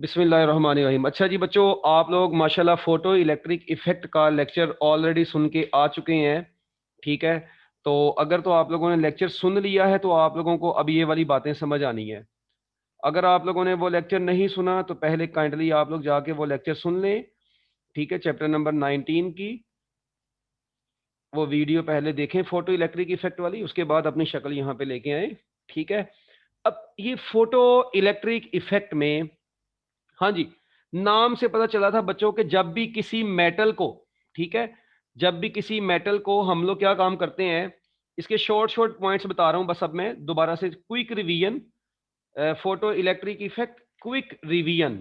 बिस्मिल्लाहिर्रहमानिर्रहीम। अच्छा जी बच्चों, आप लोग माशाल्लाह फोटो इलेक्ट्रिक इफेक्ट का लेक्चर ऑलरेडी सुन के आ चुके हैं। ठीक है, तो अगर तो आप लोगों ने लेक्चर सुन लिया है तो आप लोगों को अब ये वाली बातें समझ आनी है। अगर आप लोगों ने वो लेक्चर नहीं सुना तो पहले काइंडली आप लोग जाके वो लेक्चर सुन लें। ठीक है, चैप्टर नंबर 19 की वो वीडियो पहले देखें, फोटो इलेक्ट्रिक इफेक्ट वाली, उसके बाद अपनी शक्ल यहाँ पे लेके आए। ठीक है, अब ये फोटो इलेक्ट्रिक इफेक्ट में, हाँ जी, नाम से पता चला था बच्चों के जब भी किसी मेटल को, ठीक है, जब भी किसी मेटल को हम लोग क्या काम करते हैं, इसके शॉर्ट शॉर्ट पॉइंट्स बता रहा हूं बस। अब मैं दोबारा से quick revision, photo electric effect quick revision.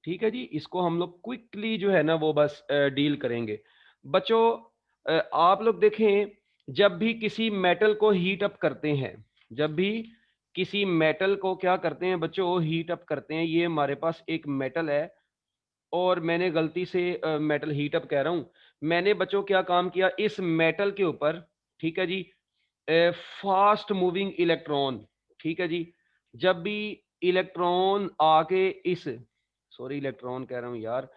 ठीक है जी, इसको हम लोग क्विकली जो है ना वो बस डील करेंगे बच्चों। आप लोग देखें, जब भी किसी मेटल को हीट अप करते हैं, जब भी किसी मेटल को क्या करते हैं बच्चों, हीट अप करते हैं। ये हमारे पास एक मेटल है और मैंने गलती से मेटल हीट अप कह रहा हूं। मैंने बच्चों क्या काम किया इस मेटल के ऊपर, ठीक है जी, फास्ट मूविंग इलेक्ट्रॉन, ठीक है जी, जब भी इलेक्ट्रॉन आके इस, सॉरी इलेक्ट्रॉन कह रहा हूं यार,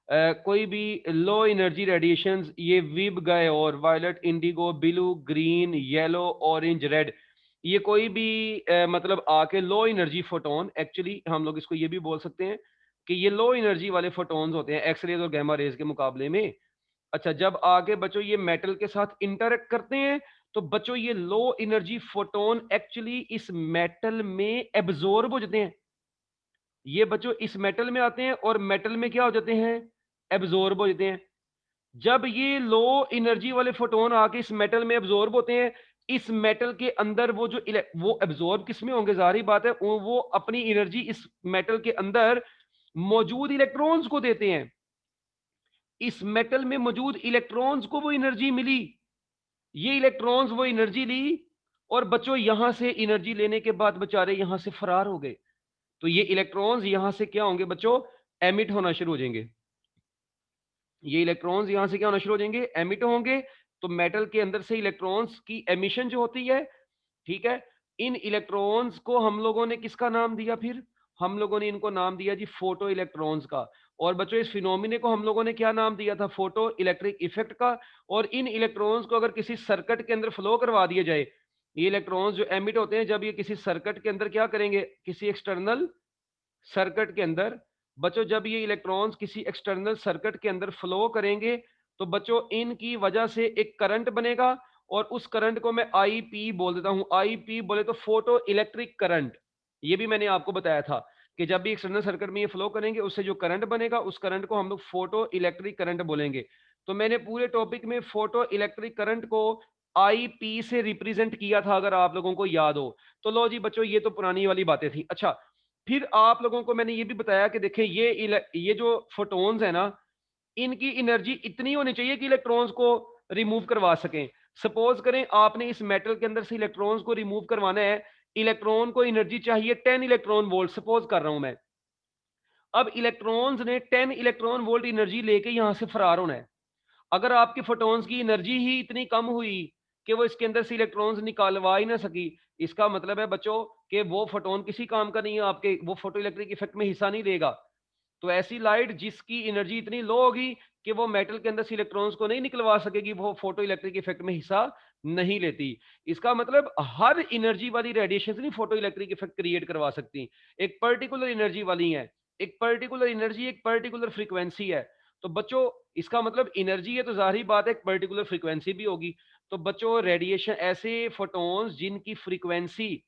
कोई भी लो एनर्जी रेडिएशंस, ये विब गए और violet, indigo, blue, green, yellow, orange, red, ये कोई भी मतलब आके लो एनर्जी फोटोन, एक्चुअली हम लोग इसको ये भी बोल सकते हैं कि ये लो एनर्जी वाले फोटोन्स होते हैं एक्सरेज और गैमा रेज के मुकाबले में। अच्छा, जब आगे बच्चों ये मेटल के साथ इंटरेक्ट करते हैं तो बच्चों ये लो एनर्जी फोटोन एक्चुअली इस मेटल में एब्जॉर्ब हो जाते हैं। ये बच्चों इस मेटल में आते हैं और मेटल में क्या हो जाते हैं, एब्जॉर्ब हो जाते हैं। जब ये लो एनर्जी वाले फोटोन आके इस मेटल में एब्जॉर्ब होते हैं, इस मेटल के अंदर वो जो वो एब्जॉर्ब किस में होंगे, जाहिर बात है वो अपनी एनर्जी इस मेटल के अंदर मौजूद इलेक्ट्रॉन्स को देते हैं। इस मेटल में मौजूद इलेक्ट्रॉन्स को वो एनर्जी मिली, ये इलेक्ट्रॉन्स वो एनर्जी ली और बच्चों यहां से एनर्जी लेने के बाद बेचारे यहां से फरार हो गए। तो ये इलेक्ट्रॉन्स यहां से क्या होंगे बच्चों, एमिट होना शुरू हो जाएंगे। ये इलेक्ट्रॉन्स यहां से क्या होना शुरू हो जाएंगे, एमिट होंगे। तो मेटल के अंदर से इलेक्ट्रॉन्स की एमिशन जो होती है, ठीक है, इन इलेक्ट्रॉन्स को हम लोगों ने किसका नाम दिया, फिर हम लोगों ने इनको नाम दिया जी फोटो इलेक्ट्रॉन्स का। और बच्चों इस फिनोमिने को हम लोगों ने क्या नाम दिया था, फोटो इलेक्ट्रिक इफेक्ट का। और इन इलेक्ट्रॉन्स को अगर किसी सर्किट के अंदर फ्लो करवा दिया जाए, ये इलेक्ट्रॉन्स जो एमिट होते हैं जब ये किसी सर्किट के अंदर क्या करेंगे, किसी एक्सटर्नल सर्किट के अंदर, बच्चों जब ये इलेक्ट्रॉन्स किसी एक्सटर्नल सर्किट के अंदर फ्लो करेंगे तो बच्चों इनकी वजह से एक करंट बनेगा और उस करंट को मैं आई पी बोल देता हूं। आई पी बोले तो फोटो इलेक्ट्रिक करंट। ये भी मैंने आपको बताया था कि जब भी एक्सटर्नल सर्किट में ये फ्लो करेंगे उससे जो करंट बनेगा उस करंट को हम लोग फोटो इलेक्ट्रिक करंट बोलेंगे। तो मैंने पूरे टॉपिक में फोटो इलेक्ट्रिक करंट को आई पी से रिप्रेजेंट किया था, अगर आप लोगों को याद हो तो। लो जी बच्चों, ये तो पुरानी वाली बातें थी। अच्छा, फिर आप लोगों को मैंने ये भी बताया कि देखें ये जो फोटोन्स है ना, इनकी एनर्जी इतनी होनी चाहिए कि इलेक्ट्रॉन्स को रिमूव करवा सकें। सपोज करें आपने इस मेटल के अंदर से इलेक्ट्रॉन्स को रिमूव करवाना है, इलेक्ट्रॉन को एनर्जी चाहिए 10 इलेक्ट्रॉन वोल्ट, सपोज कर रहा हूं मैं। अब इलेक्ट्रॉन्स ने 10 इलेक्ट्रॉन वोल्ट एनर्जी लेके यहां से फरार होना है। अगर आपकी फोटोन्स की एनर्जी ही इतनी कम हुई कि वो इसके अंदर से इलेक्ट्रॉन्स निकालवा ही ना सकी, इसका मतलब है बच्चों कि वो फोटोन किसी काम का नहीं है, आपके वो फोटो इलेक्ट्रिक इफेक्ट में हिस्सा नहीं लेगा। तो ऐसी लाइट जिसकी एनर्जी इतनी लो होगी कि वो मेटल के अंदर से इलेक्ट्रॉन्स को नहीं निकलवा सकेगी, वो फोटो इलेक्ट्रिक इफेक्ट में हिस्सा नहीं लेती। इसका मतलब हर एनर्जी वाली रेडिएशन नहीं फोटो इलेक्ट्रिक इफेक्ट क्रिएट करवा सकती, एक पर्टिकुलर एनर्जी वाली है। एक पर्टिकुलर एनर्जी, एक पर्टिकुलर फ्रीक्वेंसी है। तो बच्चों इसका मतलब एनर्जी है तो जाहिर बात है एक पर्टिकुलर फ्रीक्वेंसी भी होगी। तो बच्चों रेडिएशन, ऐसे फोटोन्स जिनकी फ्रीक्वेंसी,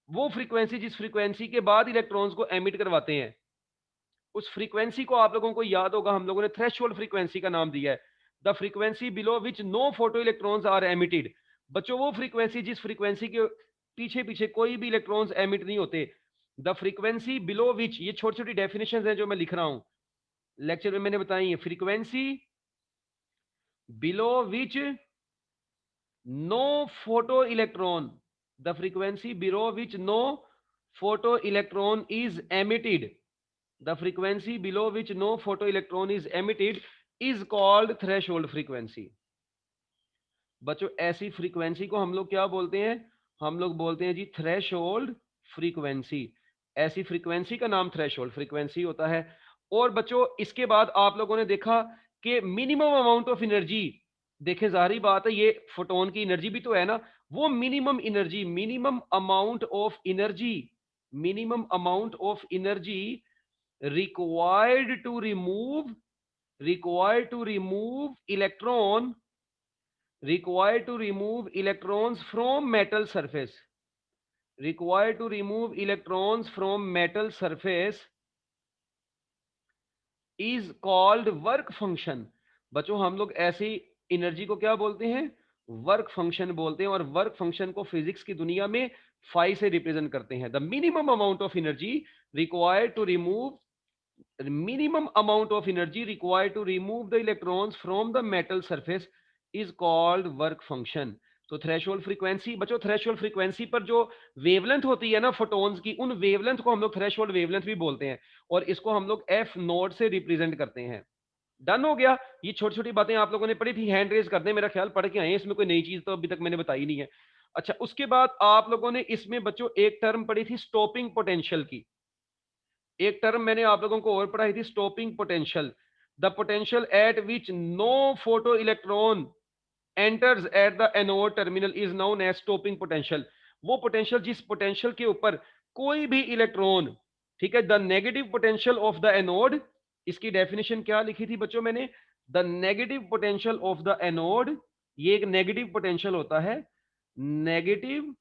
वो फ्रीक्वेंसी जिस फ्रीक्वेंसी के बाद इलेक्ट्रॉन्स को एमिट करवाते हैं, उस फ्रीक्वेंसी को आप लोगों को याद होगा हम लोगों ने थ्रेशोल्ड फ्रीक्वेंसी का नाम दिया है। The frequency below which no photo electrons are emitted. बच्चों वो फ्रीक्वेंसी जिस फ्रीक्वेंसी के पीछे पीछे कोई भी इलेक्ट्रॉन्स एमिट नहीं होते, द फ्रीक्वेंसी बिलो विच, ये छोटी छोटी डेफिनेशन है जो मैं लिख रहा हूं, लेक्चर में मैंने बताई है। Frequency below which no photo electron, the frequency below which no photo electron is emitted, the frequency below which no photoelectron is emitted is called threshold frequency। बच्चों ऐसी फ्रीक्वेंसी को हम लोग क्या बोलते हैं, हम लोग बोलते हैं जी थ्रेशोल्ड फ्रीक्वेंसी। ऐसी फ्रीक्वेंसी का नाम थ्रेशोल्ड फ्रीक्वेंसी होता है। और बच्चों इसके बाद आप लोगों ने देखा कि मिनिमम अमाउंट ऑफ एनर्जी, देखें जाहिर बात है ये फोटोन की एनर्जी भी तो है ना, वो minimum energy, minimum amount of energy, minimum amount of energy required to remove, required to remove electron, required to remove electrons from metal surface, required to remove electrons from metal surface is called work function। बच्चों हम लोग ऐसी energy को क्या बोलते हैं, work function बोलते हैं। और वर्क फंक्शन को फिजिक्स की दुनिया में फाई से रिप्रेजेंट करते हैं। The minimum amount of energy required to remove, minimum amount of energy required to remove the electrons from the metal surface is called work function। तो थ्रेशोल्ड फ्रीक्वेंसी बच्चों, threshold frequency पर जो wavelength होती है ना photons की, उन wavelength को हम लोग थ्रेशोल्ड वेवलेंथ भी बोलते हैं। और इसको हम लोग एफ नोड से रिप्रेजेंट करते हैं। डन हो गया। ये छोटी छोटी बातें आप लोगों ने पढ़ी थी, हैंड रेज कर दें, मेरा ख्याल पढ़ के आए हैं, इसमें कोई नई चीज तो अभी तक मैंने बताई नहीं है। अच्छा, उसके बाद आप लोगों ने इसमें बच्चों एक टर्म पढ़ी थी स्टॉपिंग पोटेंशियल की। एक टर्म मैंने आप लोगों को और पढ़ाई थी stopping potential. The potential at which no photo electron enters at the anode terminal is known as stopping potential. वो पोटेंशियल जिस पोटेंशियल के ऊपर कोई भी इलेक्ट्रॉन, ठीक है, the negative potential of the anode, इसकी डेफिनेशन क्या लिखी थी बच्चों मैंने, the negative potential of the anode, ये एक नेगेटिव पोटेंशियल होता है, नेगेटिव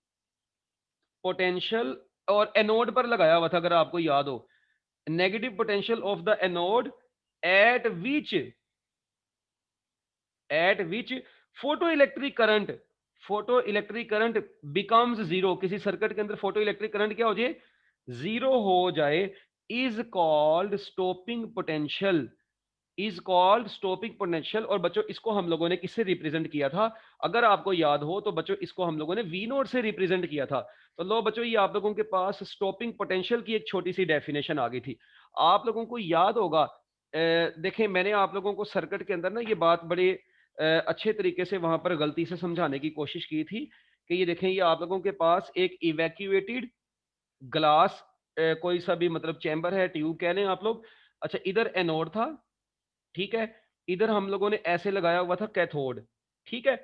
पोटेंशियल, और एनोड पर लगाया हुआ था अगर आपको याद हो, negative potential of the anode at which photoelectric current, photoelectric current becomes zero, किसी सर्किट के अंदर फोटोइलेक्ट्रिक करंट क्या हो जाए, जीरो हो जाए, is called stopping potential, is called stopping potential। और बच्चों इसको हम लोगों ने किससे रिप्रेजेंट किया था, अगर आपको याद हो तो बच्चों इसको हम लोगों ने वी नोट से रिप्रेजेंट किया था। तो लो बच्चों ये आप लोगों के पास स्टॉपिंग पोटेंशियल की एक छोटी सी डेफिनेशन आ गई थी। आप लोगों को याद होगा, देखें मैंने आप लोगों को सर्किट के अंदर ना ये बात बड़े अच्छे तरीके से वहां पर गलती से समझाने की कोशिश की थी कि ये देखें, ये आप लोगों के पास एक इवैक्यूएटेड ग्लास कोई सा भी मतलब चैम्बर है, ट्यूब कह लें आप लोग। अच्छा, इधर एनोड था, ठीक है, इधर हम लोगों ने ऐसे लगाया हुआ था कैथोड, ठीक है,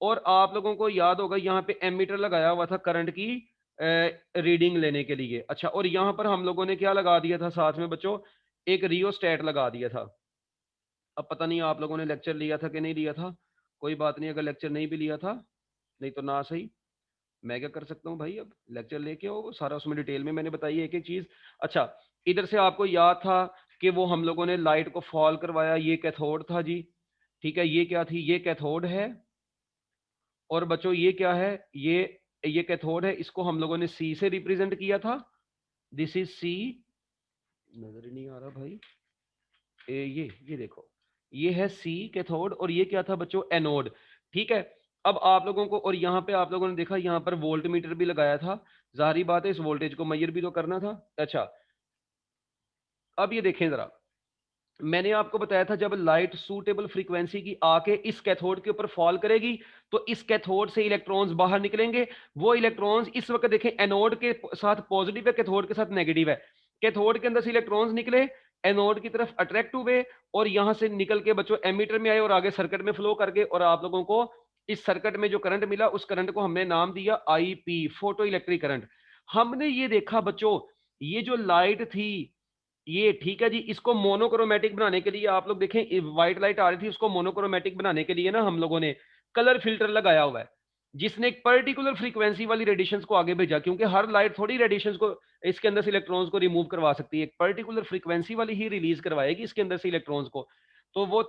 और आप लोगों को याद होगा यहाँ पे एमीटर लगाया हुआ था करंट की रीडिंग लेने के लिए। अच्छा, और यहाँ पर हम लोगों ने क्या लगा दिया था साथ में बच्चों, एक रियोस्टेट लगा दिया था। अब पता नहीं आप लोगों ने लेक्चर लिया था कि नहीं लिया था, कोई बात नहीं, अगर लेक्चर नहीं भी लिया था, नहीं तो ना सही, मैं क्या कर सकता हूँ भाई, अब लेक्चर लेके आओ सारा, उसमें डिटेल में मैंने बताई एक एक चीज। अच्छा, इधर से आपको याद था कि वो हम लोगों ने लाइट को फॉल करवाया, ये कैथोड था जी, ठीक है, ये क्या थी, ये कैथोड है, और बच्चों ये क्या है, ये कैथोड है, इसको हम लोगों ने सी से रिप्रेजेंट किया था, दिस इज सी, नजर ही नहीं आ रहा भाई, ये देखो, ये है सी कैथोड, और ये क्या था बच्चों, एनोड, ठीक है। अब आप लोगों को, और यहाँ पे आप लोगों ने देखा यहाँ पर वोल्ट मीटर भी लगाया था, जाहिर बात है इस वोल्टेज को मेजर भी तो करना था। अच्छा, अब ये देखें जरा, मैंने आपको बताया था जब लाइट सूटेबल फ्रीक्वेंसी की आके इस कैथोड के ऊपर फॉल करेगी तो इस कैथोड से इलेक्ट्रॉन्स बाहर निकलेंगे। वो इलेक्ट्रॉन्स इस वक्त देखें एनोड के साथ पॉजिटिव है, कैथोड के साथ नेगेटिव है। कैथोड के अंदर से इलेक्ट्रॉन्स निकले, एनोड की तरफ अट्रैक्ट हुए, और यहां से निकल के बच्चों एमीटर में आए और आगे सर्किट में फ्लो करके, और आप लोगों को इस सर्किट में जो करंट मिला उस करंट को हमने नाम दिया आईपी, फोटो इलेक्ट्रिक करंट। हमने ये देखा बच्चों, ये जो लाइट थी ये, ठीक है जी, इसको मोनोक्रोमेटिक बनाने के लिए आप लोग देखें व्हाइट लाइट आ रही थी, उसको मोनोक्रोमेटिक बनाने के लिए ना हम लोगों ने कलर फिल्टर लगाया हुआ है, जिसने एक पर्टिकुलर फ्रीक्वेंसी वाली रेडिएशंस को आगे भेजा, क्योंकि हर लाइट थोड़ी रेडिएशंस को इसके अंदर से इलेक्ट्रॉन्स को रिमूव करवा सकती है, एक पर्टिकुलर फ्रीक्वेंसी वाली ही रिलीज करवाएगी इसके अंदर से इलेक्ट्रॉन्स को। तो वो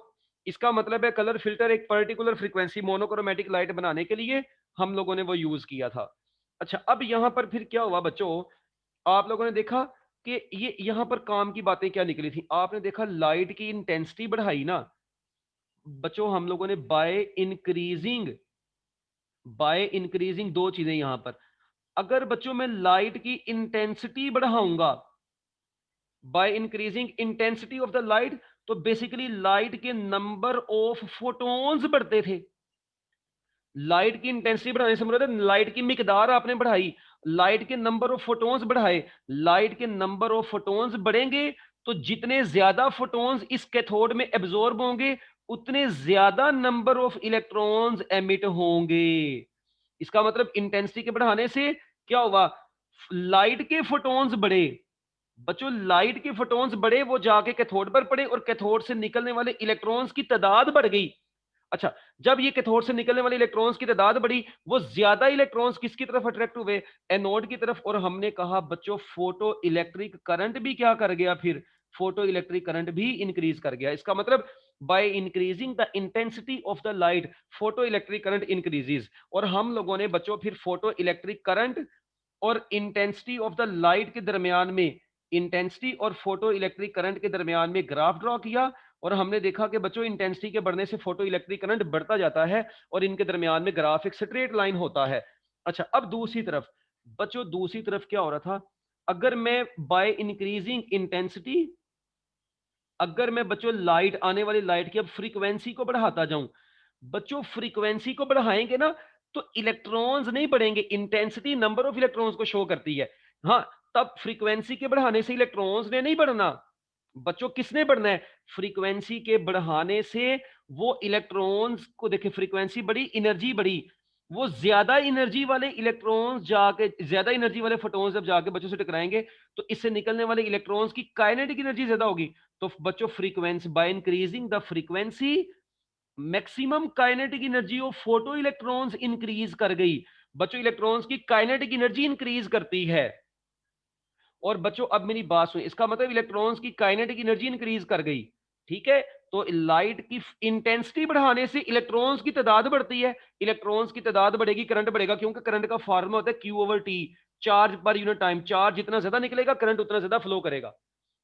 इसका मतलब है कलर फिल्टर एक पर्टिकुलर फ्रीक्वेंसी मोनोक्रोमेटिक लाइट बनाने के लिए हम लोगों ने वो यूज किया था। अच्छा, अब यहां पर फिर क्या हुआ बच्चों, आप लोगों ने देखा कि ये यहां पर काम की बातें क्या निकली थी, आपने देखा लाइट की इंटेंसिटी बढ़ाई ना बच्चों हम लोगों ने, बाय इंक्रीजिंग दो चीजें यहां पर, अगर बच्चों मैं लाइट की इंटेंसिटी बढ़ाऊंगा by increasing intensity of the light, तो बेसिकली लाइट के नंबर ऑफ फोटॉन्स बढ़ते थे। लाइट की इंटेंसिटी बढ़ाने से मतलब लाइट की मिकदार आपने बढ़ाई। लाइट के नंबर ऑफ फोटॉन्स बढ़ाए, लाइट के नंबर ऑफ फोटॉन्स बढ़ेंगे तो जितने ज्यादा फोटॉन्स इस कैथोड में एब्जॉर्ब होंगे उतने ज्यादा नंबर ऑफ इलेक्ट्रॉन्स एमिट होंगे। इसका मतलब इंटेंसिटी के बढ़ाने से क्या होगा, लाइट के फोटॉन्स बढ़े, बच्चों लाइट के फोटॉन्स बढ़े, वो जाके कैथोड पर पड़े और कैथोड से निकलने वाले इलेक्ट्रॉन्स की तादाद बढ़ गई। अच्छा, जब ये कैथोड से निकलने वाले इलेक्ट्रॉन्स की तादाद बढ़ी, वो ज्यादा इलेक्ट्रॉन्स किसकी तरफ अट्रैक्ट हुए, एनोड की तरफ। और हमने कहा बच्चों फोटो इलेक्ट्रिक करंट भी क्या कर गया, फिर फोटो इलेक्ट्रिक करंट भी इंक्रीज कर गया। इसका मतलब by increasing the intensity of the light photo electric current increases. और हम लोगों ने बच्चों फिर फोटो इलेक्ट्रिक करंट और इंटेंसिटी ऑफ द लाइट के दरमियान में, इंटेंसिटी और फोटो इलेक्ट्रिक करंट के दरमियान में ग्राफ ड्रॉ किया और हमने देखा कि बच्चों इंटेंसिटी के बढ़ने से फोटो इलेक्ट्रिक करंट बढ़ता जाता है और इनके दरमियान में ग्राफ एक स्ट्रेट लाइन होता है। अच्छा, अब दूसरी तरफ बच्चों, दूसरी तरफ क्या हो रहा था, अगर मैं बाय इंक्रीजिंग इंटेंसिटी, अगर मैं बच्चों लाइट, आने वाली लाइट की अब फ्रीक्वेंसी को बढ़ाता जाऊं, बच्चों फ्रीक्वेंसी को बढ़ाएंगे ना तो इलेक्ट्रॉन्स नहीं बढ़ेंगे, इंटेंसिटी नंबर ऑफ इलेक्ट्रॉन्स को शो करती है। हाँ, तब फ्रीक्वेंसी के बढ़ाने से इलेक्ट्रॉन्स ने नहीं बढ़ना, बच्चों किसने बढ़ना है, फ्रीक्वेंसी के बढ़ाने से वो इलेक्ट्रॉन्स को देखे, फ्रीक्वेंसी बढ़ी, एनर्जी बढ़ी, वो ज्यादा एनर्जी वाले इलेक्ट्रॉन्स जाके, ज्यादा एनर्जी वाले फोटॉन्स जब जाके बच्चों से टकराएंगे तो इससे निकलने वाले इलेक्ट्रॉन्स की काइनेटिक एनर्जी ज्यादा होगी। तो बच्चों frequency, by increasing the frequency maximum kinetic energy of photo electrons increase कर गई। बच्चों इलेक्ट्रॉन्स की काइनेटिक एनर्जी इंक्रीज करती है। और बच्चों अब मेरी बात सुनिए, इसका मतलब इलेक्ट्रॉन्स की काइनेटिक एनर्जी इंक्रीज कर गई, ठीक है। तो लाइट की इंटेंसिटी बढ़ाने से इलेक्ट्रॉन्स की तादाद बढ़ती है, इलेक्ट्रॉन्स की तादाद बढ़ेगी, करंट बढ़ेगा, क्योंकि करंट का फार्मूला होता है Q over T, charge per unit time. Charge जितना ज्यादा निकलेगा करंट उतना ज्यादा फ्लो करेगा।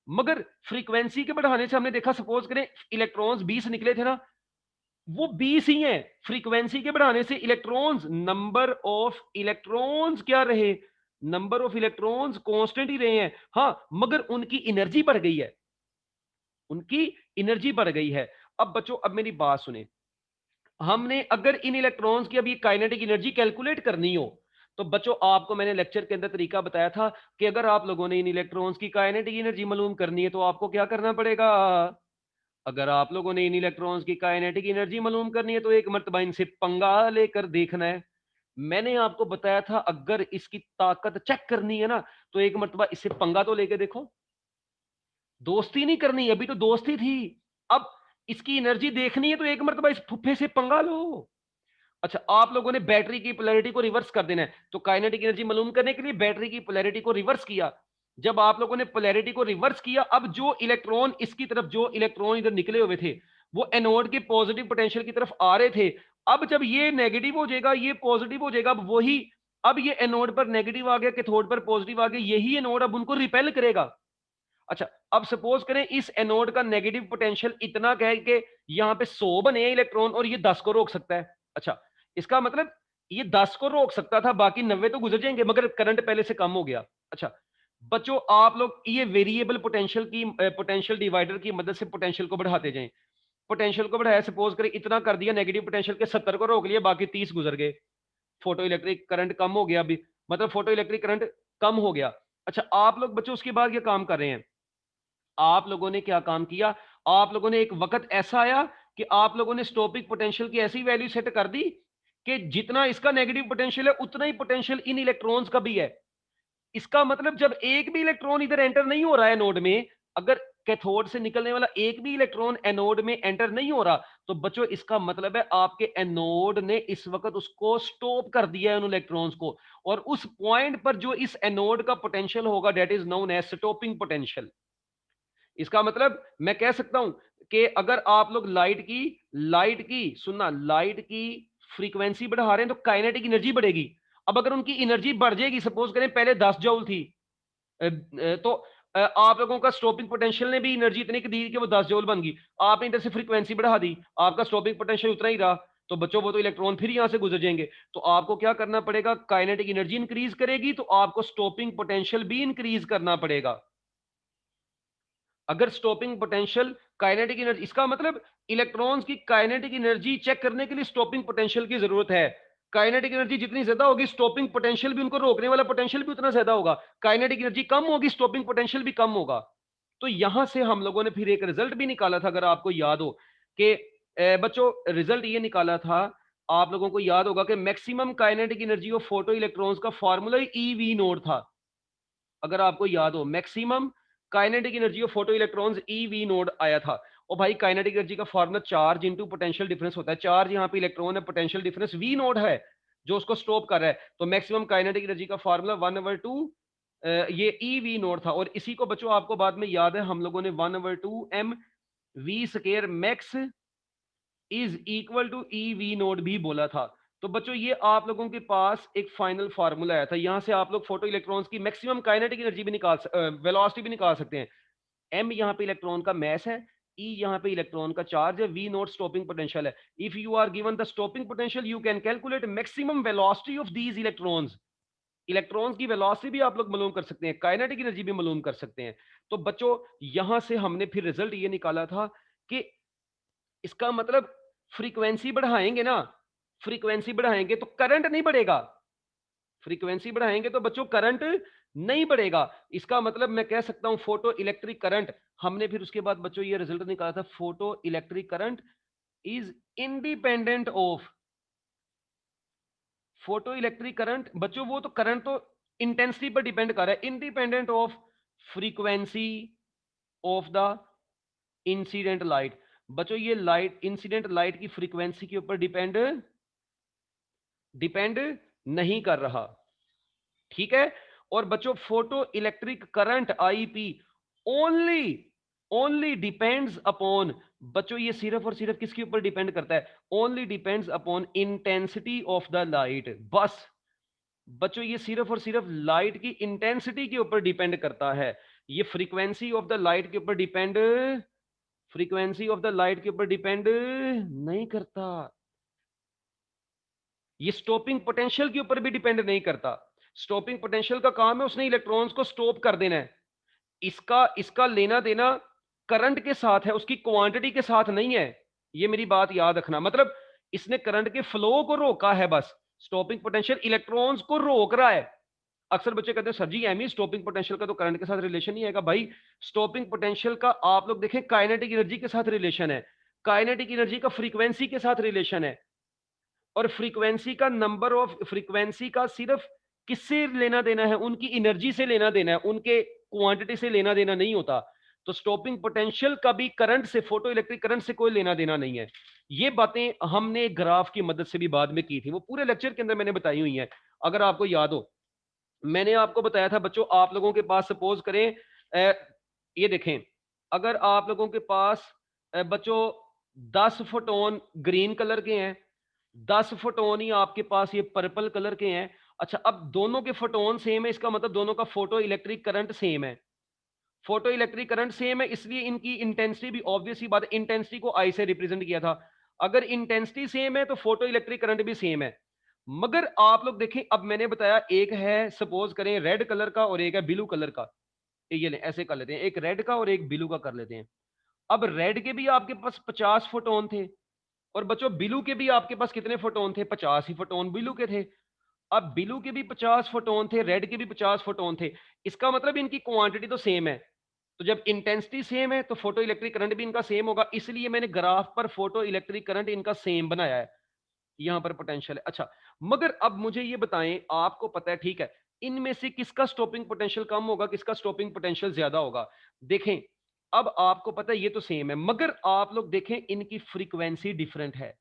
मगर फ्रीक्वेंसी के बढ़ाने से हमने देखा, सपोज करें इलेक्ट्रॉन्स 20 निकले थे ना, वो 20 ही है, फ्रीक्वेंसी के बढ़ाने से इलेक्ट्रॉन्स, नंबर ऑफ इलेक्ट्रॉन्स क्या रहे, नंबर ऑफ इलेक्ट्रॉन्स कांस्टेंट ही रहे हैं। हाँ, मगर उनकी एनर्जी बढ़ गई है, उनकी एनर्जी बढ़ गई है। अब बच्चों अब मेरी बात सुने, हमने अगर इन इलेक्ट्रॉन्स की अभी काइनेटिक एनर्जी कैलकुलेट करनी हो तो बच्चों आपको मैंने लेक्चर के अंदर तरीका बताया था कि अगर आप लोगों ने इन इलेक्ट्रॉन्स की काइनेटिक एनर्जी मालूम करनी है तो आपको क्या करना पड़ेगा, अगर आप लोगों ने इन इलेक्ट्रॉन्स की काइनेटिक एनर्जी मालूम करनी है तो एक मर्तबा इनसे पंगा लेकर देखना है। मैंने आपको बताया था अगर इसकी ताकत चेक करनी है ना तो एक मर्तबा इससे पंगा तो लेके देखो, दोस्ती नहीं करनी, अभी तो दोस्ती थी, अब इसकी एनर्जी देखनी है तो एक मर्तबा इस फुफ्फे से पंगा लो। अच्छा, आप लोगों ने बैटरी की पोलैरिटी को रिवर्स कर देना है, तो काइनेटिक एनर्जी मालूम करने के लिए बैटरी की पोलैरिटी को रिवर्स किया। जब आप लोगों ने पोलैरिटी को रिवर्स किया, अब जो इलेक्ट्रॉन इसकी तरफ, जो इलेक्ट्रॉन इधर निकले हुए थे वो एनोड के पॉजिटिव पोटेंशियल की तरफ आ रहे थे, अब जब ये नेगेटिव हो जाएगा, ये पॉजिटिव हो जाएगा, अब वही, अब ये एनोड पर नेगेटिव आ गया, कैथोड पर पॉजिटिव आ गया, यही एनोड अब उनको रिपेल करेगा। अच्छा, अब सपोज करें इस एनोड का नेगेटिव पोटेंशियल इतना कहे कि यहां पे 100 बने हैं इलेक्ट्रॉन और ये 10 को रोक सकता है। अच्छा, इसका मतलब ये 10 को रोक सकता था, बाकी 90 तो गुजर जाएंगे, मगर करंट पहले से कम हो गया। अच्छा बच्चों, आप लोग ये वेरिएबल पोटेंशियल की, पोटेंशियल डिवाइडर की मदद से पोटेंशियल को बढ़ाते जाएं। पोटेंशियल को बढ़ाया, सपोज करें इतना कर दिया, नेगेटिव पोटेंशियल के 70 को रोक लिया, बाकी 30 गुजर गए, फोटो इलेक्ट्रिक करंट कम हो गया, अभी मतलब फोटो इलेक्ट्रिक करंट कम हो गया। अच्छा, आप लोग बच्चों उसके बाद ये काम कर रहे हैं, आप लोगों ने क्या काम किया, आप लोगों ने एक वक्त ऐसा आया कि आप लोगों ने स्टॉपिक पोटेंशियल की ऐसी वैल्यू सेट कर दी कि जितना इसका नेगेटिव पोटेंशियल है उतना ही पोटेंशियल इन इलेक्ट्रॉन्स का भी है। इसका मतलब जब एक भी इलेक्ट्रॉन इधर एंटर नहीं हो रहा है एनोड में, अगर कैथोड से निकलने वाला एक भी इलेक्ट्रॉन एनोड में एंटर नहीं हो रहा, तो बच्चों इसका मतलब है आपके एनोड ने इस वक्त उसको स्टॉप कर दिया है उन इलेक्ट्रॉन्स को, और उस पॉइंट पर जो इस एनोड का पोटेंशियल होगा that is known as stopping potential. इसका मतलब मैं कह सकता हूं कि अगर आप लोग लाइट की सुनना, लाइट की फ्रीक्वेंसी बढ़ा रहे हैं तो काइनेटिक एनर्जी बढ़ेगी। अब अगर उनकी एनर्जी बढ़ जाएगी, सपोज करें पहले 10 जूल थी, तो आप लोगों का स्टॉपिंग पोटेंशियल ने भी एनर्जी इतनी की दी कि वो 10 जूल बन गई, आपने इधर से फ्रीक्वेंसी बढ़ा दी, आपका स्टॉपिंग पोटेंशियल उतना ही रहा, तो बच्चों वो तो इलेक्ट्रॉन फिर यहां से गुजर जाएंगे। तो आपको क्या करना पड़ेगा, काइनेटिक एनर्जी इंक्रीज करेगी तो आपको स्टॉपिंग पोटेंशियल भी इंक्रीज करना पड़ेगा। अगर स्टॉपिंग पोटेंशियल, काइनेटिक एनर्जी, इसका मतलब इलेक्ट्रॉन्स की काइनेटिक एनर्जी चेक करने के लिए स्टॉपिंग पोटेंशियल की जरूरत है। काइनेटिक एनर्जी जितनी ज्यादा होगी, स्टॉपिंग पोटेंशियल भी, उनको रोकने वाला पोटेंशियल भी उतना ज्यादा होगा। काइनेटिक एनर्जी कम होगी, स्टॉपिंग पोटेंशियल भी कम होगा। तो यहां से हम लोगों ने फिर एक रिजल्ट भी निकाला था, अगर आपको याद हो कि बच्चों रिजल्ट ये निकाला था, आप लोगों को याद होगा कि maximum kinetic energy of photo electrons का फॉर्मूला ई वी नोट था। अगर आपको याद हो, maximum kinetic energy of photo electrons E V node आया था। और भाई काइनेटिक एनर्जी का formula charge into potential difference होता है। चार्ज यहाँ पे इलेक्ट्रॉन है, पोटेंशियल डिफरेंस वी नोड है जो उसको स्टॉप कर रहा है। तो मैक्सिमम काइनेटिक एनर्जी का फॉर्मूला 1/2 ये ई वी नोड था। और इसी को बच्चों आपको बाद में याद है, हम लोगों ने 1/2 M V square max is equal to E V naught भी बोला था। तो बच्चों ये आप लोगों के पास एक फाइनल फार्मूला आया था, यहां से आप लोग फोटो इलेक्ट्रॉन्स की मैक्सिमम काइनेटिक एनर्जी भी वेलोसिटी भी निकाल सकते हैं। एम यहाँ पे इलेक्ट्रॉन का मैस है, ई यहाँ पे इलेक्ट्रॉन का चार्ज है, वी नोट स्टॉपिंग पोटेंशियल है। If you are given the stopping potential you can calculate maximum velocity of these electrons. Electrons की वेलोसिटी भी आप लोग मालूम कर सकते हैं, काइनेटिक एनर्जी भी मालूम कर सकते हैं। तो बच्चों यहां से हमने फिर रिजल्ट ये निकाला था कि इसका मतलब फ्रीक्वेंसी बढ़ाएंगे ना, फ्रीक्वेंसी बढ़ाएंगे तो करंट नहीं बढ़ेगा। फ्रीक्वेंसी बढ़ाएंगे तो बच्चों करंट नहीं बढ़ेगा। इसका मतलब मैं कह सकता हूं फोटो इलेक्ट्रिक करंट, हमने फिर उसके बाद बच्चों ये रिजल्ट निकाला था, photo electric current is independent of, photo electric current बच्चों वो तो करंट तो इंटेंसिटी पर डिपेंड कर रहा है, independent of frequency of the incident light. बच्चों ये लाइट, इंसिडेंट लाइट की फ्रीक्वेंसी के ऊपर डिपेंड डिपेंड नहीं कर रहा, ठीक है। और बच्चों photo electric current IP only only depends upon, बच्चों ये सिर्फ और सिर्फ किसके ऊपर डिपेंड करता है, only depends upon intensity of the light. बस बच्चों ये सिर्फ और सिर्फ लाइट की इंटेंसिटी के ऊपर डिपेंड करता है, ये फ्रीक्वेंसी ऑफ द लाइट के ऊपर depend, frequency of the light के ऊपर डिपेंड नहीं करता। ये स्टॉपिंग पोटेंशियल के ऊपर भी डिपेंड नहीं करता। स्टॉपिंग पोटेंशियल का काम है उसने इलेक्ट्रॉन्स को स्टॉप कर देना है। इसका इसका लेना देना करंट के साथ है, उसकी क्वांटिटी के साथ नहीं है। ये मेरी बात याद रखना, मतलब इसने करंट के फ्लो को रोका है बस। स्टॉपिंग पोटेंशियल इलेक्ट्रॉन्स को रोक रहा है। अक्सर बच्चे कहते हैं सर जी एमी स्टॉपिंग पोटेंशियल का तो करंट के साथ रिलेशन नहीं है। भाई स्टॉपिंग पोटेंशियल का आप लोग देखें काइनेटिक एनर्जी के साथ रिलेशन है, काइनेटिक एनर्जी का फ्रीक्वेंसी के साथ रिलेशन है। और फ्रीक्वेंसी का नंबर ऑफ, फ्रीक्वेंसी का सिर्फ किससे लेना देना है, उनकी एनर्जी से लेना देना है, उनके क्वांटिटी से लेना देना नहीं होता। तो स्टॉपिंग पोटेंशियल का भी करंट से, फोटो इलेक्ट्रिक करंट से कोई लेना देना नहीं है। ये बातें हमने ग्राफ की मदद से भी बाद में की थी, वो पूरे लेक्चर के अंदर मैंने बताई हुई है, अगर आपको याद हो। मैंने आपको बताया था बच्चों, आप लोगों के पास सपोज करें ये देखें, अगर आप लोगों के पास बच्चों 10 फोटोन ग्रीन कलर के हैं, 10 फोटोन ही आपके पास ये पर्पल कलर के हैं। अच्छा अब दोनों के फोटोन सेम है, इसका मतलब दोनों का फोटो इलेक्ट्रिक करंट सेम है। फोटो इलेक्ट्रिक करंट सेम है, इसलिए इनकी इंटेंसिटी भी ऑब्वियस ही बात है, इंटेंसिटी को आई से रिप्रेजेंट किया था। अगर इंटेंसिटी सेम है तो फोटो इलेक्ट्रिक करंट भी सेम है। मगर आप लोग देखें, अब मैंने बताया एक है सपोज करें रेड कलर का और एक है ब्लू कलर का, ये ले ऐसे कर लेते हैं, एक रेड का और एक ब्लू का कर लेते हैं। अब रेड के भी आपके पास 50 फोटोन थे, और बच्चों ब्लू के भी आपके पास कितने फोटोन थे, 50 ही फोटोन ब्लू के थे। अब ब्लू के भी 50 फोटोन थे, रेड के भी 50 फोटोन थे। इसका मतलब इनकी क्वांटिटी तो सेम है। तो जब इंटेंसिटी सेम है तो फोटो इलेक्ट्रिक करंट भी इनका सेम होगा, इसलिए मैंने ग्राफ पर फोटो इलेक्ट्रिक करंट इनका सेम बनाया है। यहां पर पोटेंशियल है। अच्छा मगर अब मुझे ये बताएं, आपको पता है ठीक है, इनमें से किसका स्टॉपिंग पोटेंशियल कम होगा, किसका स्टॉपिंग पोटेंशियल ज्यादा होगा। देखें अब आपको पता है ये तो सेम है, मगर आप लोग देखें इनकी फ्रीक्वेंसी डिफरेंट है,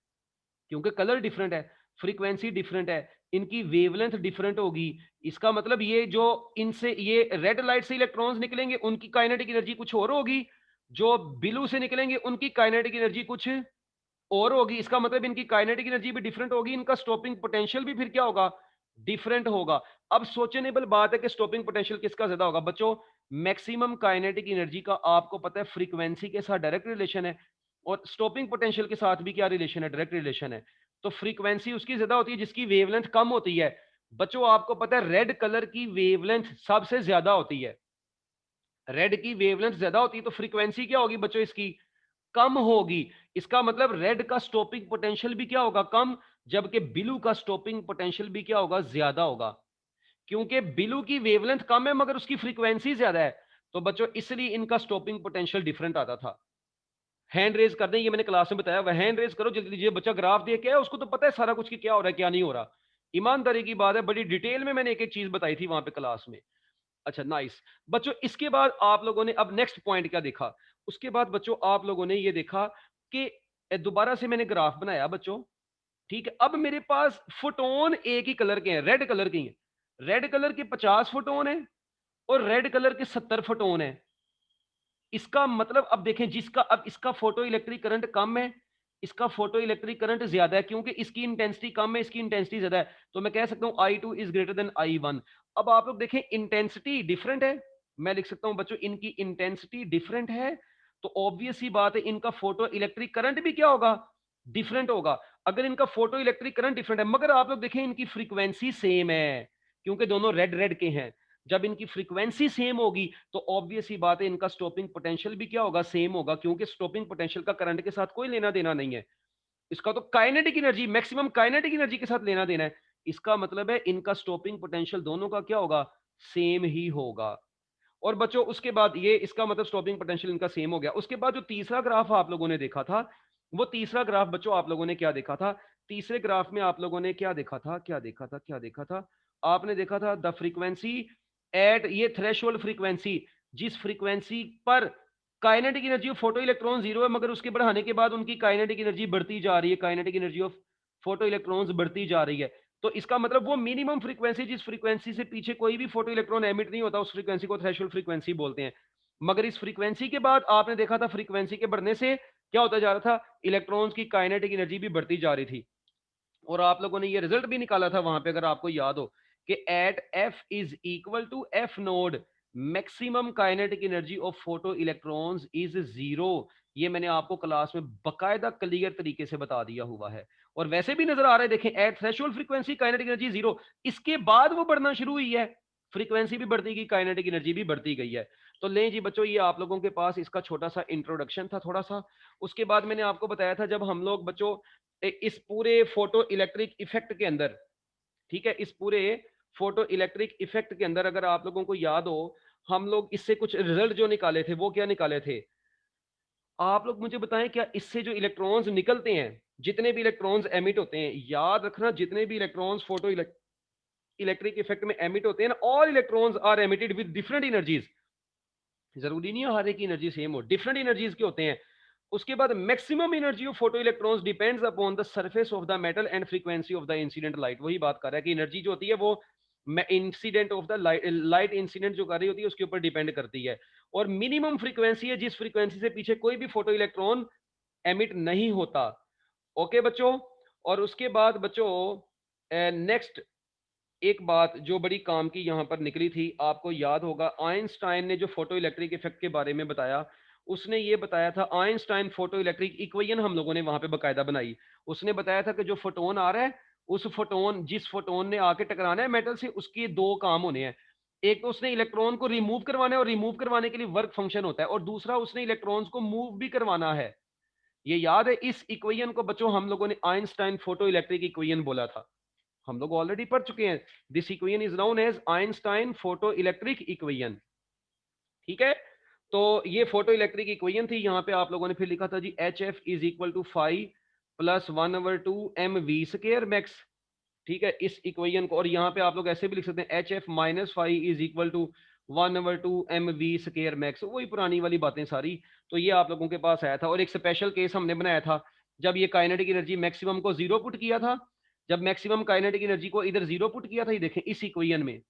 क्योंकि कलर डिफरेंट है, फ्रीक्वेंसी डिफरेंट है, इनकी वेवलेंथ डिफरेंट होगी। इसका मतलब ये जो इनसे ये रेड लाइट से इलेक्ट्रॉन्स निकलेंगे उनकी काइनेटिक एनर्जी कुछ और होगी, जो ब्लू से निकलेंगे उनकी काइनेटिक एनर्जी कुछ और होगी। इसका मतलब इनकी काइनेटिक एनर्जी भी डिफरेंट होगी, इनका स्टॉपिंग पोटेंशियल भी फिर क्या होगा, डिफरेंट होगा। अब सोचनेबल बात है कि स्टॉपिंग पोटेंशियल किसका ज्यादा होगा। बच्चों मैक्सिमम काइनेटिक एनर्जी का आपको पता है फ्रीक्वेंसी के साथ डायरेक्ट रिलेशन है, और स्टॉपिंग पोटेंशियल के साथ भी क्या रिलेशन है, डायरेक्ट रिलेशन है। तो फ्रीक्वेंसी उसकी ज्यादा होती है जिसकी वेवलेंथ कम होती है। बच्चों आपको पता है रेड कलर की वेवलेंथ सबसे ज्यादा होती है, रेड की वेवलेंथ ज्यादा होती है, तो फ्रीक्वेंसी क्या होगी बच्चों इसकी, कम होगी। इसका मतलब रेड का स्टॉपिंग पोटेंशियल भी क्या होगा, कम। जबकि ब्लू का स्टॉपिंग पोटेंशियल भी क्या होगा, ज्यादा होगा, क्योंकि ब्लू की वेवलेंथ कम है मगर उसकी फ्रीक्वेंसी ज्यादा है। तो बच्चों इसलिए इनका स्टॉपिंग पोटेंशियल डिफरेंट आता था। हैंड रेज कर दें, ये मैंने क्लास में बताया, वह हैंड रेज करो जल्दी जल्दी। बच्चा ग्राफ देख के आया, उसको तो पता है सारा कुछ कि क्या हो रहा है क्या नहीं हो रहा। ईमानदारी की बात है, बड़ी डिटेल में मैंने एक एक चीज बताई थी वहां पे क्लास में। अच्छा नाइस बच्चों, इसके बाद आप लोगों ने अब नेक्स्ट पॉइंट क्या देखा, उसके बाद बच्चों आप लोगों ने ये देखा कि दोबारा से मैंने ग्राफ बनाया बच्चों, ठीक है। अब मेरे पास फोटोन एक ही कलर के हैं, रेड कलर के हैं। रेड कलर के 50 फोटोन है और रेड कलर के 70 फोटोन है। इसका मतलब अब देखें, जिसका अब इसका फोटो इलेक्ट्रिक करंट कम है, इसका फोटो इलेक्ट्रिक करंट ज्यादा है, क्योंकि इसकी इंटेंसिटी कम है, इसकी इंटेंसिटी ज्यादा है। तो मैं कह सकता हूं I2 is greater than I1। अब आप लोग देखें इंटेंसिटी डिफरेंट है, मैं लिख सकता हूं बच्चों इनकी इंटेंसिटी डिफरेंट है, तो ऑब्वियस ही बात है इनका फोटो इलेक्ट्रिक करंट भी क्या होगा, डिफरेंट होगा। अगर इनका फोटो इलेक्ट्रिक करंट डिफरेंट है मगर आप लोग देखें इनकी फ्रीक्वेंसी सेम है, क्योंकि दोनों रेड रेड के हैं, जब इनकी फ्रीक्वेंसी सेम होगी तो ऑब्वियस ही बात है इनका स्टॉपिंग पोटेंशियल भी क्या होगा, सेम होगा, क्योंकि स्टॉपिंग पोटेंशियल का करंट के साथ कोई लेना देना नहीं है। इसका तो kinetic energy, maximum kinetic energy के साथ लेना देना है। इसका मतलब है इनका स्टॉपिंग पोटेंशियल दोनों का क्या होगा, सेम ही होगा। और बच्चों उसके बाद ये इसका मतलब स्टॉपिंग पोटेंशियल इनका सेम हो गया। उसके बाद जो तीसरा ग्राफ आप लोगों ने देखा था, वो तीसरा ग्राफ बच्चों आप लोगों ने क्या देखा था, तीसरे ग्राफ में आप लोगों ने क्या देखा था, क्या देखा था, आपने देखा था द फ्रीक्वेंसी एट, ये थ्रेशोल्ड फ्रीक्वेंसी, जिस फ्रीक्वेंसी पर kinetic energy of photo electron zero है मगर उसके बढ़ाने के बाद उनकी काइनेटिक एनर्जी बढ़ती जा रही है, kinetic energy of photo electrons बढ़ती जा रही है। तो इसका मतलब वो मिनिमम फ्रीक्वेंसी, जिस फ्रीक्वेंसी से पीछे कोई भी फोटो इलेक्ट्रॉन एमिट नहीं होता, उस फ्रीक्वेंसी को थ्रेशोल्ड फ्रीक्वेंसी बोलते हैं। मगर इस फ्रीक्वेंसी के बाद आपने देखा था फ्रीक्वेंसी के बढ़ने से क्या होता जा रहा था, इलेक्ट्रॉन्स की काइनेटिक एनर्जी भी बढ़ती जा रही थी। और आप लोगों ने ये रिजल्ट भी निकाला था वहां पे, अगर आपको याद हो, कि at F is equal to F naught maximum kinetic energy of photo electrons is zero. ये मैंने आपको क्लास में बकायदा क्लियर तरीके से बता दिया हुआ है। और वैसे भी नजर आ रहा है, देखें at threshold frequency kinetic energy zero, इसके बाद वो बढ़ना शुरू हुई है, फ्रीक्वेंसी भी बढ़ती गई, काइनेटिक एनर्जी भी बढ़ती गई है। तो लें जी बच्चों, ये आप लोगों के पास इसका छोटा सा इंट्रोडक्शन था थोड़ा सा। उसके बाद मैंने आपको बताया था, जब हम लोग बच्चों इस पूरे फोटो इलेक्ट्रिक इफेक्ट के अंदर, ठीक है, इस पूरे फोटो इलेक्ट्रिक इफेक्ट के अंदर अगर आप लोगों को याद हो, हम लोग इससे कुछ रिजल्ट जो निकाले थे वो क्या निकाले थे, आप लोग मुझे बताएं, क्या इससे जो इलेक्ट्रॉन्स निकलते हैं, जितने भी इलेक्ट्रॉन्स एमिट होते हैं, याद रखना जितने भी इलेक्ट्रॉन्स फोटो इलेक्ट्रिक इफेक्ट में एमिट होते हैं ना, all electrons are emitted with different energies. जरूरी नहीं है हर एक की एनर्जी सेम हो, डिफरेंट एनर्जीज के होते हैं। उसके बाद maximum energy of photo electrons depends upon the surface of the metal and frequency of the incident light. वही बात कर रहा है कि एनर्जी जो होती है वो incident of the light incident जो कर रही होती है उसके ऊपर डिपेंड करती है। और मिनिमम फ्रीक्वेंसी है जिस फ्रीक्वेंसी से पीछे कोई भी फोटो इलेक्ट्रॉन एमिट नहीं होता। ओके बच्चों। और उसके बाद बच्चों नेक्स्ट एक बात जो बड़ी काम की यहां पर निकली थी, आपको याद होगा आइंस्टाइन ने जो फोटो इलेक्ट्रिक इफेक्ट के बारे में बताया, उसने ये बताया था, आइंस्टाइन फोटो इलेक्ट्रिक इक्वेशन हम लोगों ने वहां पे बकायदा बनाई। उसने बताया था कि जो फोटोन आ रहा है, उस फोटोन, जिस फोटोन ने आके टकराना है मेटल से, उसके दो काम होने हैं। एक तो उसने इलेक्ट्रॉन को रिमूव करवाना है और रिमूव करवाने के लिए वर्क फंक्शन होता है, और दूसरा उसने इलेक्ट्रॉन्स को मूव भी करवाना है। ये याद है, इस इक्वेशन को बच्चों हम लोगों ने आइंस्टाइन फोटो इलेक्ट्रिक इक्वेशन बोला था, हम लोग ऑलरेडी पढ़ चुके हैं। This equation is known as Einstein photo electric equation, ठीक है। तो ये फोटो इलेक्ट्रिक इक्वेशन थी। यहां पे आप लोगों ने फिर लिखा था जी H F is equal to 5 प्लस 1/2 mv स्केयर मैक्स, ठीक है, इस इक्वेशन को। और यहाँ पे आप लोग ऐसे भी लिख सकते हैं, H F minus 5 is equal to 1/2 mv square max, वही पुरानी वाली बातें सारी। तो ये आप लोगों के पास आया था। और एक स्पेशल केस हमने बनाया था, जब ये काइनेटिक एनर्जी मैक्सिमम को जीरो पुट किया था, जब मैक्सिमम काइनेटिक एनर्जी को इधर जीरो पुट किया था, ये देखें इस इक्वेशन में,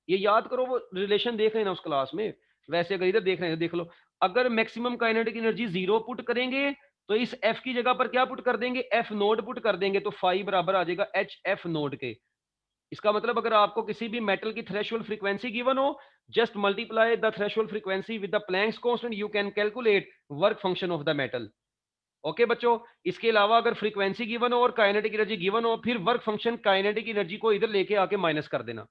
ये याद करो, वो रिलेशन देख रहे हैं ना उस क्लास में, वैसे अगर इधर देख रहे हैं देख लो। अगर maximum kinetic energy zero put करेंगे तो इस एफ की जगह पर क्या पुट कर देंगे, एफ नोड पुट कर देंगे, तो फाई बराबर आ जाएगा एच एफ नोड के। इसका मतलब अगर आपको किसी भी मेटल की थ्रेशोल्ड फ्रीक्वेंसी गिवन हो, just multiply the threshold frequency with the Planck's constant, you can calculate work function of the metal. Okay बच्चों, इसके अलावा अगर फ्रीक्वेंसी गिवन हो और काइनेटिक एनर्जी गिवन हो, फिर वर्क फंक्शन काइनेटिक एनर्जी को इधर लेके आके माइनस कर देना।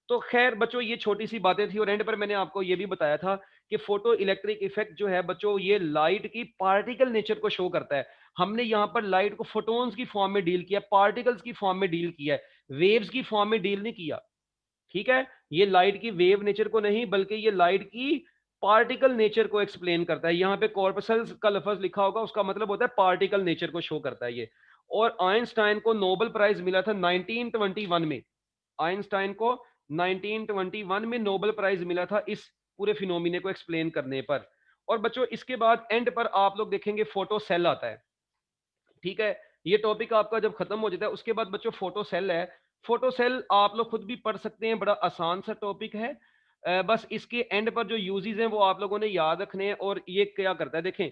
तो खैर बच्चों ये छोटी सी बातें थी और एंड पर मैंने आपको ये भी बताया था कि फोटो इलेक्ट्रिक इफेक्ट जो है बच्चों ये लाइट की पार्टिकल नेचर को शो करता है। हमने यहाँ पर लाइट को फोटोन्स की फॉर्म में डील किया, पार्टिकल्स की फॉर्म में डील किया है, वेव्स की फॉर्म में डील नहीं किया। ठीक है, ये लाइट की वेव नेचर को नहीं बल्कि ये लाइट की पार्टिकल नेचर को एक्सप्लेन करता है। यहाँ पे कॉर्पसल्स का लफ्ज लिखा होगा, उसका मतलब होता है पार्टिकल नेचर को शो करता है ये। और आइंस्टाइन को नोबेल प्राइज मिला था 1921 में। आइंस्टाइन को 1921 में नोबेल प्राइज मिला था इस पूरे फिनोमिने को एक्सप्लेन करने पर। और बच्चों इसके बाद एंड पर आप लोग देखेंगे फोटो सेल आता है। ठीक है, ये टॉपिक आपका जब खत्म हो जाता है उसके बाद बच्चों फोटो सेल है। फोटो सेल आप लोग खुद भी पढ़ सकते हैं, बड़ा आसान सा टॉपिक है। बस इसके एंड पर जो यूजेस हैं वो आप लोगों ने याद रखने हैं। और ये क्या करता है देखें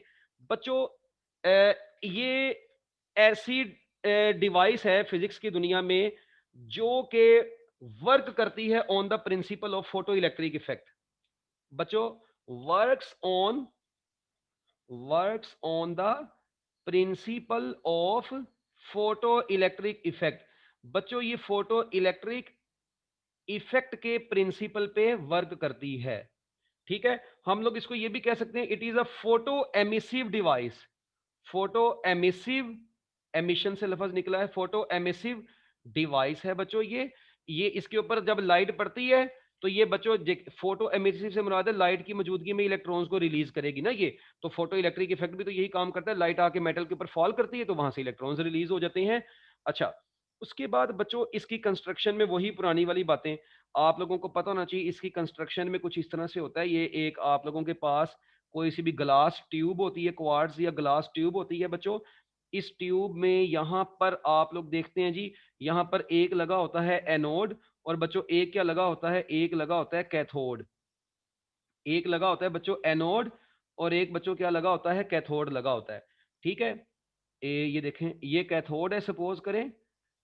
बच्चों, ये ऐसी डिवाइस है फिजिक्स की दुनिया में जो कि वर्क करती है on the principle of photo electric effect. बच्चों, works on works on the principle of photo electric effect. बच्चों ये फोटो इलेक्ट्रिक इफेक्ट के प्रिंसिपल पे वर्क करती है। ठीक है, हम लोग इसको ये भी कह सकते हैं it is a photo emissive device. Photo emissive, emission से लफ्ज निकला है, फोटो एमिसिव डिवाइस है बच्चों ये इसके ऊपर जब लाइट पड़ती है तो ये बच्चों फोटो एमिसिव से मुराद है लाइट की मौजूदगी में इलेक्ट्रॉन्स को रिलीज करेगी ना ये। तो फोटो इलेक्ट्रिक इफेक्ट भी तो यही काम करता है, लाइट आके मेटल के ऊपर फॉल करती है तो वहां से इलेक्ट्रॉन्स रिलीज हो जाते हैं। अच्छा, उसके बाद बच्चों इसकी कंस्ट्रक्शन में वही पुरानी वाली बातें आप लोगों को पता होना चाहिए। इसकी कंस्ट्रक्शन में कुछ इस तरह से होता है, ये एक आप लोगों के पास कोई सी भी ग्लास ट्यूब होती है, क्वार्ट्ज या ग्लास ट्यूब होती है बच्चों। इस ट्यूब में यहाँ पर आप लोग देखते हैं जी, यहाँ पर एक लगा होता है एनोड और बच्चों एक क्या लगा होता है, एक लगा होता है कैथोड। एक लगा होता है बच्चों एनोड और एक बच्चों क्या लगा होता है, कैथोड लगा होता है। ठीक है, ये देखें ये कैथोड है सपोज करें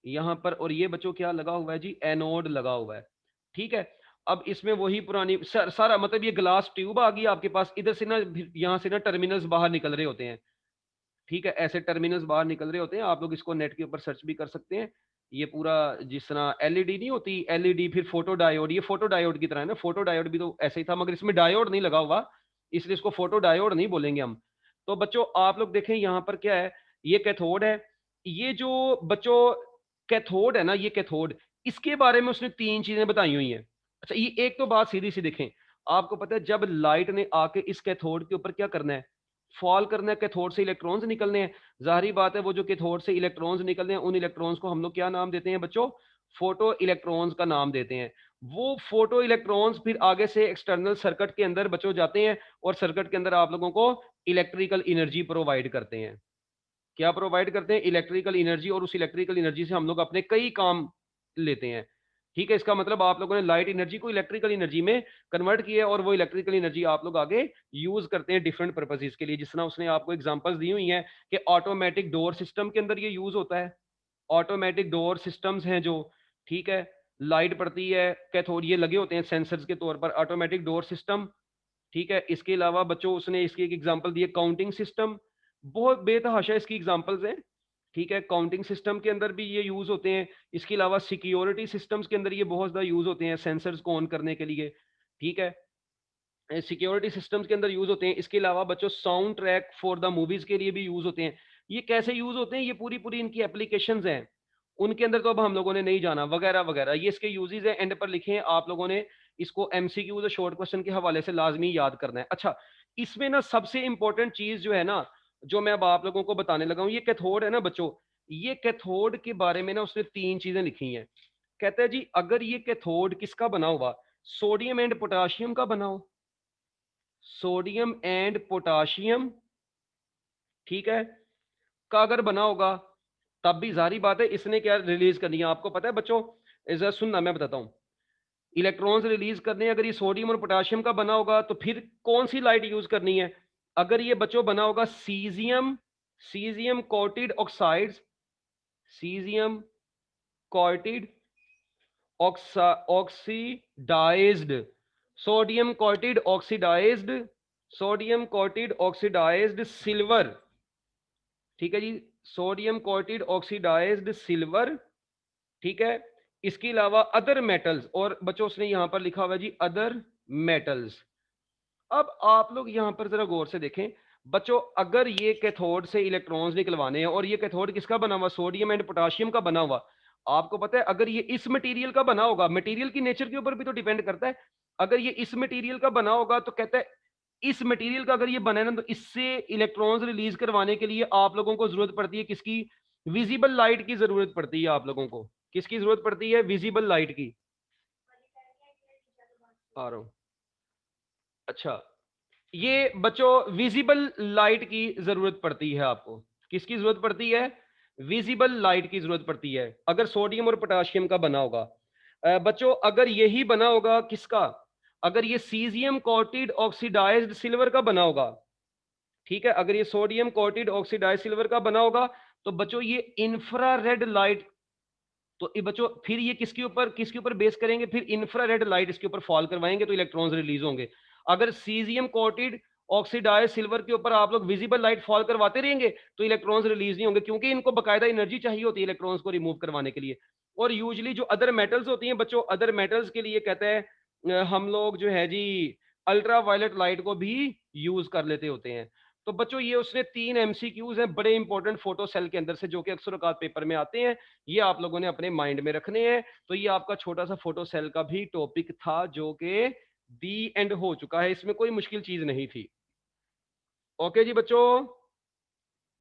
यहां पर, और ये बच्चों क्या लगा हुआ है जी, एनोड लगा हुआ है। ठीक है, अब इसमें वही पुरानी सारा मतलब ये ग्लास ट्यूब आ गई आपके पास, इधर से ना यहां से ना टर्मिनल्स बाहर निकल रहे होते हैं। ठीक है, ऐसे टर्मिनल्स बाहर निकल रहे होते हैं, आप लोग इसको नेट के ऊपर सर्च भी कर सकते हैं। ये पूरा जिस तरह एलईडी नहीं होती, एलईडी फिर फोटो डायोड, ये फोटो डायोड की तरह है ना, फोटो डायोड भी तो ऐसे ही था मगर इसमें डायोड नहीं लगा हुआ, इसलिए इसको फोटो डायोड नहीं बोलेंगे हम। तो बच्चों आप लोग देखें यहाँ पर क्या है, ये कैथोड है। ये जो बच्चों कैथोड है ना, ये कैथोड, इसके बारे में उसने तीन चीजें बताई हुई हैं। अच्छा, ये एक तो बात सीधी सी देखें, आपको पता है जब लाइट ने आके इस कैथोड के ऊपर क्या करना है, फॉल करना है, कैथोड से इलेक्ट्रॉन्स निकलने हैं। जाहिर बात है वो जो कैथोड से इलेक्ट्रॉन्स निकलने हैं उन इलेक्ट्रॉन्स को हम लोग क्या नाम देते हैं बच्चों, फोटो इलेक्ट्रॉन्स का नाम देते हैं। वो फोटो इलेक्ट्रॉन्स फिर आगे से एक्सटर्नल सर्किट के अंदर बच्चों जाते हैं और सर्किट के अंदर आप लोगों को इलेक्ट्रिकल एनर्जी प्रोवाइड करते हैं। क्या प्रोवाइड करते हैं, इलेक्ट्रिकल एनर्जी, और उस इलेक्ट्रिकल एनर्जी से हम लोग अपने कई काम लेते हैं। ठीक है, इसका मतलब आप लोगों ने लाइट एनर्जी को इलेक्ट्रिकल एनर्जी में कन्वर्ट किया है और वो इलेक्ट्रिकल एनर्जी आप लोग आगे यूज करते हैं डिफरेंट पर्पसेस के लिए। जिस तरह उसने आपको एग्जांपल्स दी हुई हैं कि ऑटोमेटिक डोर सिस्टम के अंदर ये यूज होता है, ऑटोमेटिक डोर सिस्टम्स हैं जो, ठीक है, लाइट पड़ती है कैथोड, ये लगे होते हैं सेंसर्स के तौर पर, ऑटोमेटिक डोर सिस्टम। ठीक है, इसके अलावा बच्चों उसने इसकी एक एग्जांपल दी है काउंटिंग सिस्टम, बहुत बेतहाशा इसकी एग्जांपल्स हैं। ठीक है, काउंटिंग सिस्टम के अंदर भी ये यूज होते हैं। इसके अलावा सिक्योरिटी सिस्टम्स के अंदर ये बहुत ज़्यादा यूज होते हैं सेंसर्स को ऑन करने के लिए। ठीक है, सिक्योरिटी सिस्टम्स के अंदर यूज होते हैं। इसके अलावा बच्चों sound track for the movies के लिए भी यूज होते हैं। ये कैसे यूज होते हैं, ये पूरी पूरी इनकी एप्लीकेशंस हैं, उनके अंदर तो अब हम लोगों ने नहीं जाना, वगैरह वगैरह, ये इसके यूजेस हैं, एंड पर लिखे हैं, आप लोगों ने इसको एमसीक्यू शॉर्ट क्वेश्चन के हवाले से लाजमी याद करना है। अच्छा, इसमें ना सबसे इंपॉर्टेंट चीज जो है ना, जो मैं अब आप लोगों को बताने लगा हूं, ये कैथोड है ना बच्चों, ये कैथोड के बारे में ना उसने तीन चीजें लिखी हैं। कहता है जी अगर ये कैथोड किसका बना हुआ, सोडियम एंड पोटाशियम का बना हो, सोडियम एंड पोटाशियम, ठीक है, का अगर बना होगा तब भी जारी बात है इसने क्या रिलीज करनी है, आपको पता है बच्चों, इधर सुनना मैं बताता हूं, इलेक्ट्रॉन्स रिलीज करने हैं, अगर ये सोडियम और पोटाशियम का बना होगा तो फिर कौन सी लाइट यूज करनी है, अगर ये बच्चों बना होगा caesium, caesium coated oxides, caesium coated oxidised, sodium coated oxidised, sodium coated oxidised silver, ठीक है जी, सोडियम कोटेड ऑक्सीडाइज्ड सिल्वर, ठीक है, इसके अलावा अदर मेटल्स, और बच्चों उसने यहां पर लिखा हुआ है जी अदर मेटल्स। अब आप लोग यहां पर जरा गौर से देखें बच्चों, अगर ये कैथोड से इलेक्ट्रॉन्स निकलवाने हैं, और ये कैथोड किसका बना हुआ, सोडियम एंड पोटाशियम का बना हुआ, आपको पता है अगर ये इस मटेरियल का बना होगा, मटेरियल की नेचर के ऊपर भी तो डिपेंड करता है, अगर ये इस मटेरियल का बना होगा तो कहता है इस मटेरियल का अगर ये बना है ना, तो इससे इलेक्ट्रॉन्स रिलीज करवाने के लिए आप लोगों को जरूरत पड़ती है किसकी, विजिबल लाइट की जरूरत पड़ती है आप लोगों को। किसकी जरूरत पड़ती है, विजिबल लाइट की। आ रहा हूं। अच्छा, ये बच्चों विजिबल लाइट की जरूरत पड़ती है आपको। किसकी जरूरत पड़ती है, विजिबल लाइट की जरूरत पड़ती है अगर सोडियम और पोटाशियम का बना होगा। बच्चों अगर यही बना होगा किसका, अगर ये सीजियम कोटेड ऑक्सीडाइज्ड सिल्वर का बना होगा, ठीक है, अगर ये सोडियम कोटेड ऑक्सीडाइज्ड सिल्वर का बना होगा, तो बच्चों ये इंफ्रारेड लाइट, तो ये बच्चों फिर ये किसके ऊपर बेस करेंगे, फिर इंफ्रारेड लाइट इसके ऊपर फॉल करवाएंगे तो इलेक्ट्रॉन्स रिलीज होंगे। अगर सीजियम कोटेड ऑक्सीडाइज सिल्वर के ऊपर आप लोग विजिबल लाइट फॉल करवाते रहेंगे तो इलेक्ट्रॉन्स रिलीज नहीं होंगे, क्योंकि इनको बकायदा एनर्जी चाहिए होती है इलेक्ट्रॉन्स को रिमूव करवाने के लिए। और यूजली जो अदर मेटल्स होती हैं बच्चों, अदर मेटल्स के लिए कहते हैं हम लोग जो है जी अल्ट्रा वायलेट लाइट को भी यूज कर लेते होते हैं। तो बच्चों ये उसने 3 एमसीक्यूज हैं बड़े इंपॉर्टेंट फोटो सेल के अंदर से, जो कि अक्सर औकात पेपर में आते हैं, ये आप लोगों ने अपने माइंड में रखने हैं। तो ये आपका छोटा सा फोटो सेल का भी टॉपिक था जो कि दी एंड हो चुका है, इसमें कोई मुश्किल चीज नहीं थी। ओके जी बच्चों।